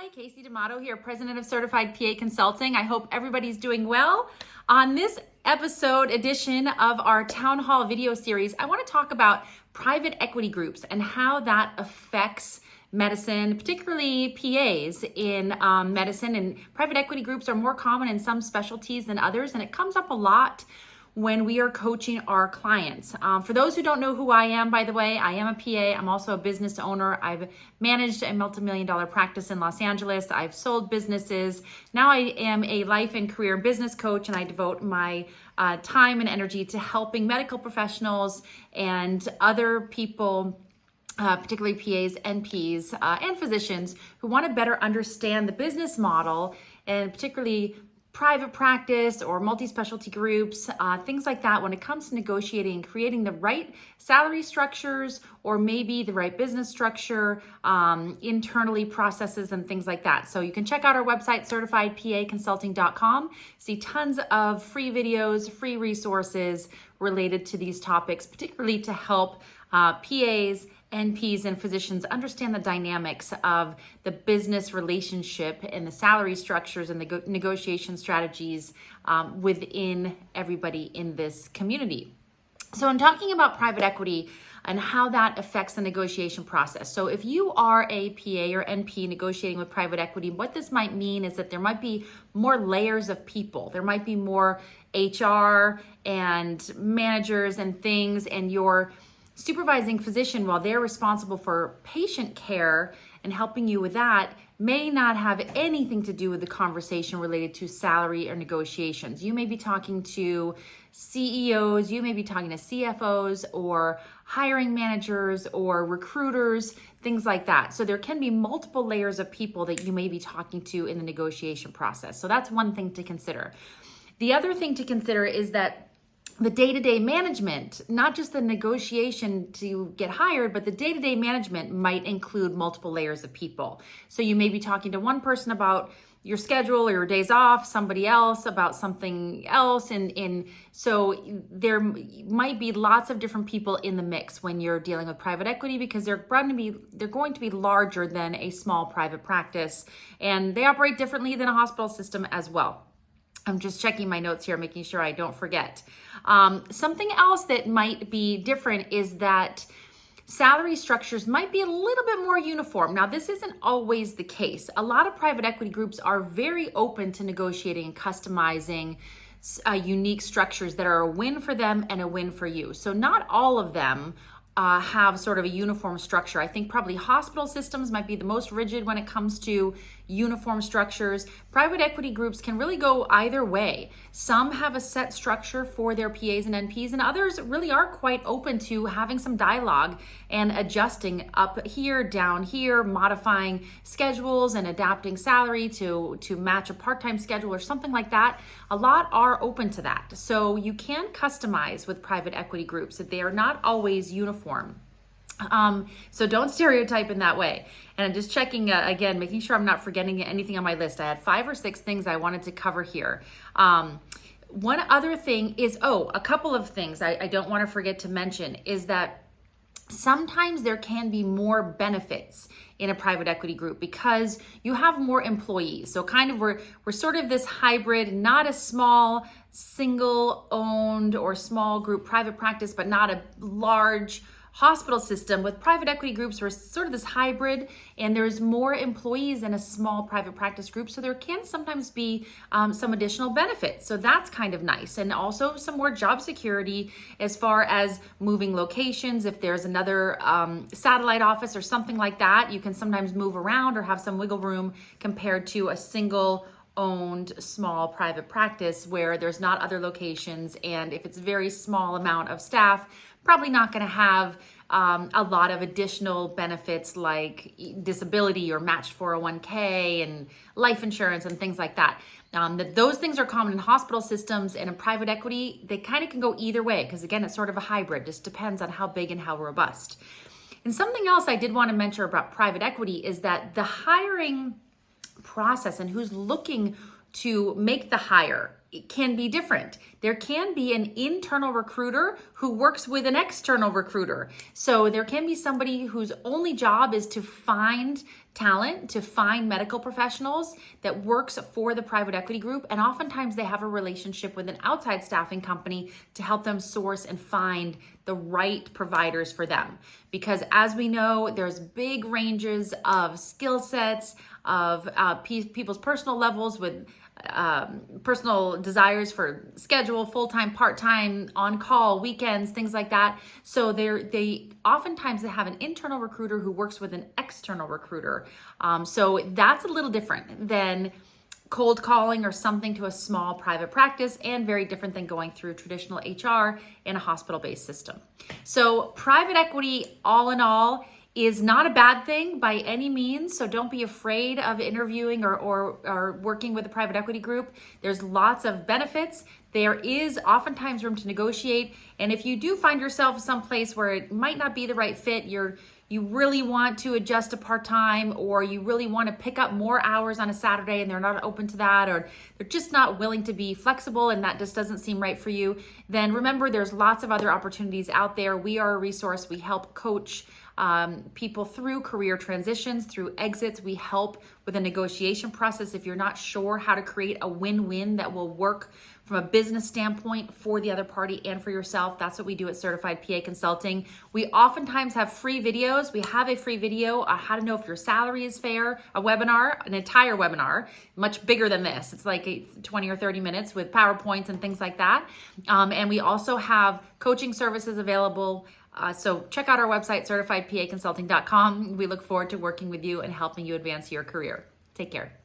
Hi, Kasey D'Amato here, President of Certified PA Consulting. I hope everybody's doing well. On this episode edition of our Town Hall video series, I want to talk about private equity groups and how that affects medicine, particularly PAs in medicine. And private equity groups are more common in some specialties than others, and it comes up a lot when we are coaching our clients. For those who don't know who I am, by the way, I am a PA. I'm also a business owner. I've managed a multi-million-dollar practice in Los Angeles. I've sold businesses. Now I am a life and career business coach, and I devote my time and energy to helping medical professionals and other people, particularly PAs, NPs, and physicians who want to better understand the business model, and particularly private practice or multi-specialty groups, things like that when it comes to negotiating and creating the right salary structures or maybe the right business structure, internally processes and things like that. So you can check out our website, certifiedpaconsulting.com, see tons of free videos, free resources related to these topics, particularly to help PAs, NPs, and physicians understand the dynamics of the business relationship and the salary structures and the negotiation strategies within everybody in this community. So I'm talking about private equity and how that affects the negotiation process. So if you are a PA or NP negotiating with private equity, what this might mean is that there might be more layers of people. There might be more HR and managers and things, and your supervising physician, while they're responsible for patient care and helping you with that, may not have anything to do with the conversation related to salary or negotiations. You may be talking to CEOs, you may be talking to CFOs or hiring managers or recruiters, things like that. So there can be multiple layers of people that you may be talking to in the negotiation process. So that's one thing to consider. The other thing to consider is that the day-to-day management, not just the negotiation to get hired, but the day-to-day management might include multiple layers of people. So you may be talking to one person about your schedule or your days off, somebody else about something else. And so there might be lots of different people in the mix when you're dealing with private equity, because they're going to be larger than a small private practice, and they operate differently than a hospital system as well. I'm just checking my notes here, making sure I don't forget. Something else that might be different is that salary structures might be a little bit more uniform. Now, this isn't always the case. A lot of private equity groups are very open to negotiating and customizing unique structures that are a win for them and a win for you. So not all of them have sort of a uniform structure. I think probably hospital systems might be the most rigid when it comes to uniform structures. Private equity groups can really go either way. Some have a set structure for their PAs and NPs, and others really are quite open to having some dialogue and adjusting up here, down here, modifying schedules and adapting salary to match a part-time schedule or something like that. A lot are open to that. So you can customize with private equity groups, that they are not always uniform. So don't stereotype in that way. And I'm just checking again, making sure I'm not forgetting anything on my list. I had 5 or 6 things I wanted to cover here. One other thing is, a couple of things I don't want to forget to mention is that sometimes there can be more benefits in a private equity group because you have more employees. So kind of we're sort of this hybrid, not a small single owned or small group private practice, but not a large hospital system. With private equity groups, we're sort of this hybrid, and there's more employees in a small private practice group, so there can sometimes be some additional benefits. So that's kind of nice, and also some more job security as far as moving locations. If there's another satellite office or something like that, you can sometimes move around or have some wiggle room compared to a single owned small private practice where there's not other locations, and if it's a very small amount of staff, probably not going to have a lot of additional benefits like disability or matched 401k and life insurance and things like that. Those things are common in hospital systems, and in private equity, they kind of can go either way because, again, it's sort of a hybrid. Just depends on how big and how robust. And something else I did want to mention about private equity is that the hiring process and who's looking to make the hire it can be different. There can be an internal recruiter who works with an external recruiter. So there can be somebody whose only job is to find talent, to find medical professionals that works for the private equity group. And oftentimes they have a relationship with an outside staffing company to help them source and find the right providers for them. Because as we know, there's big ranges of skill sets, of people's personal levels with personal desires for schedule, full-time, part-time, on-call, weekends, things like that. So they oftentimes have an internal recruiter who works with an external recruiter. So that's a little different than cold calling or something to a small private practice, and very different than going through traditional HR in a hospital-based system. So private equity, all in all, is not a bad thing by any means. So don't be afraid of interviewing or working with a private equity group. There's lots of benefits. There is oftentimes room to negotiate. And if you do find yourself someplace where it might not be the right fit, you really want to adjust to part-time, or you really want to pick up more hours on a Saturday and they're not open to that, or they're just not willing to be flexible and that just doesn't seem right for you, then remember there's lots of other opportunities out there. We are a resource. We help coach people through career transitions, through exits. We help with a negotiation process if you're not sure how to create a win-win that will work from a business standpoint for the other party and for yourself. That's what we do at Certified PA Consulting. We oftentimes have free videos. We have a free video on how to know if your salary is fair, a webinar, an entire webinar, much bigger than this. It's like 20 or 30 minutes with PowerPoints and things like that. And we also have coaching services available. So check out our website, certifiedpaconsulting.com. We look forward to working with you and helping you advance your career. Take care.